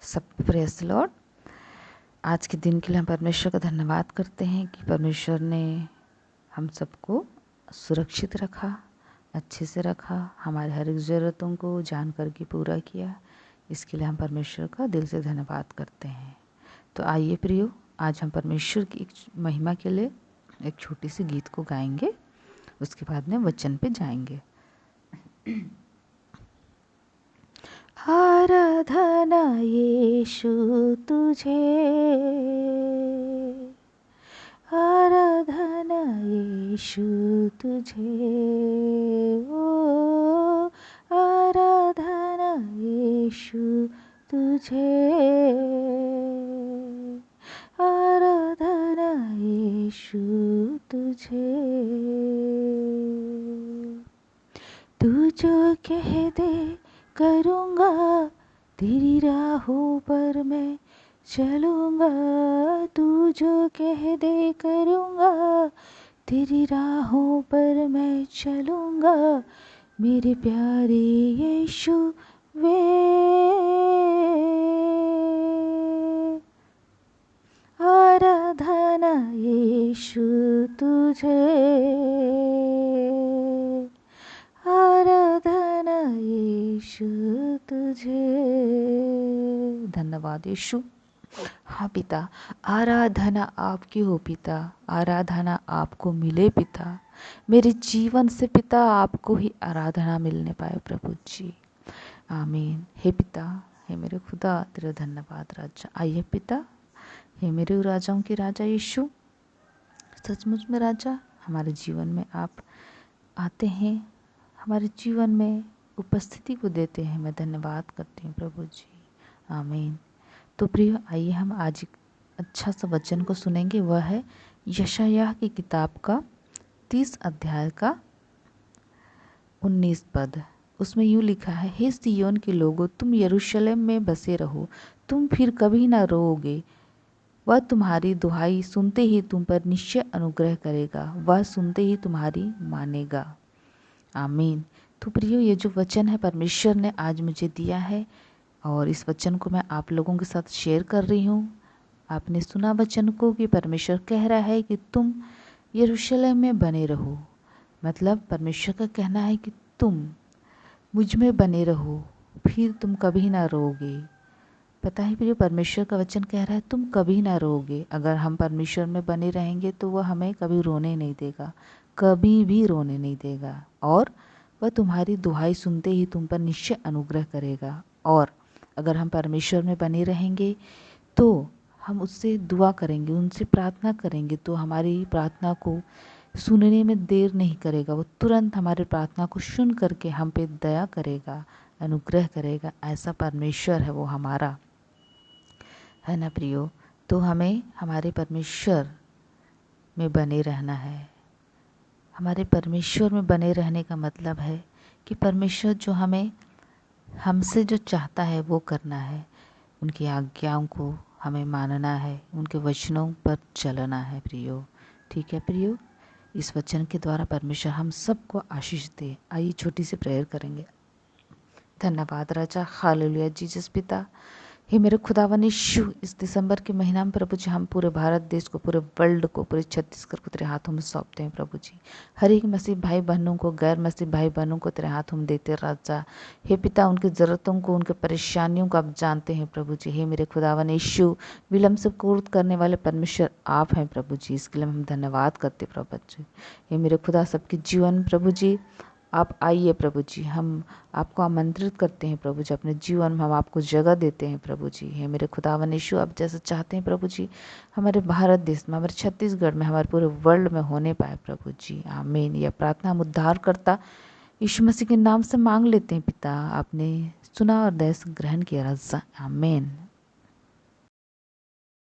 सब press Lord. आज के दिन के लिए हम परमेश्वर का धन्यवाद करते हैं कि परमेश्वर ने हम सबको सुरक्षित रखा, अच्छे से रखा, हमारे हर एक ज़रूरतों को जान कर के पूरा किया। इसके लिए हम परमेश्वर का दिल से धन्यवाद करते हैं। तो आइए प्रियो, आज हम परमेश्वर की एक महिमा के लिए एक छोटी सी गीत को गाएंगे, उसके बाद में वचन पे जाएंगे। आराधना यीशु तुझे, आराधना यीशु तुझे, ओ आराधना यीशु तुझे, आराधना यीशु तुझे। तू जो कह दे करूँगा, तेरी राहों पर मैं चलूँगा। तू जो कह दे करूँगा, तेरी राहों पर मैं चलूँगा। मेरे प्यारे यीशु वे, आराधना यीशु तुझे, आराधना यीशु तुझे। धन्यवाद यीशु। हाँ पिता, आराधना आपकी हो पिता, आराधना आपको मिले पिता। मेरे जीवन से पिता आपको ही आराधना मिलने पाए प्रभु जी। आमीन। हे पिता, हे मेरे खुदा, तेरा धन्यवाद राजा। आइए पिता, हे मेरे राजाओं के राजा यीशु, सचमुच में राजा हमारे जीवन में आप आते हैं, हमारे जीवन में उपस्थिति को देते हैं। मैं धन्यवाद करती हूँ प्रभु जी। आमीन। तो प्रिय, आइए हम आज एक अच्छा सा वचन को सुनेंगे। वह है यशायाह की किताब का 30 अध्याय का 19 पद। उसमें यूँ लिखा है, हे सिय्योन के लोगों, तुम यरूशलेम में बसे रहो, तुम फिर कभी ना रोओगे। वह तुम्हारी दुहाई सुनते ही तुम पर निश्चय अनुग्रह करेगा, वह सुनते ही तुम्हारी मानेगा। आमीन। तो प्रियो, ये जो वचन है परमेश्वर ने आज मुझे दिया है और इस वचन को मैं आप लोगों के साथ शेयर कर रही हूँ। आपने सुना वचन को कि परमेश्वर कह रहा है कि तुम यरूशलेम में बने रहो। मतलब परमेश्वर का कहना है कि तुम मुझ में बने रहो, फिर तुम कभी ना रोओगे। पता है प्रियो, परमेश्वर का वचन कह रहा है तुम कभी ना रोओगे। अगर हम परमेश्वर में बने रहेंगे तो वह हमें कभी रोने नहीं देगा, कभी भी रोने नहीं देगा। और वह तुम्हारी दुहाई सुनते ही तुम पर निश्चय अनुग्रह करेगा। और अगर हम परमेश्वर में बने रहेंगे तो हम उससे दुआ करेंगे, उनसे प्रार्थना करेंगे, तो हमारी प्रार्थना को सुनने में देर नहीं करेगा। वो तुरंत हमारी प्रार्थना को सुन करके हम पे दया करेगा, अनुग्रह करेगा। ऐसा परमेश्वर है वो हमारा, है ना प्रियो। तो हमें हमारे परमेश्वर में बने रहना है। हमारे परमेश्वर में बने रहने का मतलब है कि परमेश्वर जो हमें हमसे जो चाहता है वो करना है। उनकी आज्ञाओं को हमें मानना है, उनके वचनों पर चलना है प्रियो। ठीक है प्रियो, इस वचन के द्वारा परमेश्वर हम सबको आशीष दे। आइए छोटी सी प्रेयर करेंगे। धन्यवाद राजा, हालेलुया जीसस पिता। हे मेरे खुदावन यीशु, इस दिसंबर के महीना में प्रभु जी हम पूरे भारत देश को, पूरे वर्ल्ड को, पूरे छत्तीसगढ़ को तेरे हाथों में सौंपते हैं प्रभु जी। हर एक मसीह भाई बहनों को, गैर मसीह भाई बहनों को तेरे हाथों में देते राजा। हे पिता, उनकी ज़रूरतों को, उनके परेशानियों को आप जानते हैं प्रभु जी। हे मेरे खुदावन यीशु, विलम्ब से पूर्ण करने वाले परमेश्वर आप हैं प्रभु जी। इसके लिए हम धन्यवाद करते प्रभु जी। हे मेरे खुदा, सबके जीवन प्रभु जी आप आइए प्रभु जी। हम आपको आमंत्रित करते हैं प्रभु जी, अपने जीवन में हम आपको जगह देते हैं प्रभु जी। हे मेरे खुदावन यीशु, आप जैसा चाहते हैं प्रभु जी हमारे भारत देश में, हमारे छत्तीसगढ़ में, हमारे पूरे वर्ल्ड में होने पाए प्रभु जी। आमीन। यह प्रार्थना हम उद्धारकर्ता यीशु मसीह के नाम से मांग लेते हैं पिता। आपने सुना और दया से ग्रहण किया राजा। आमीन।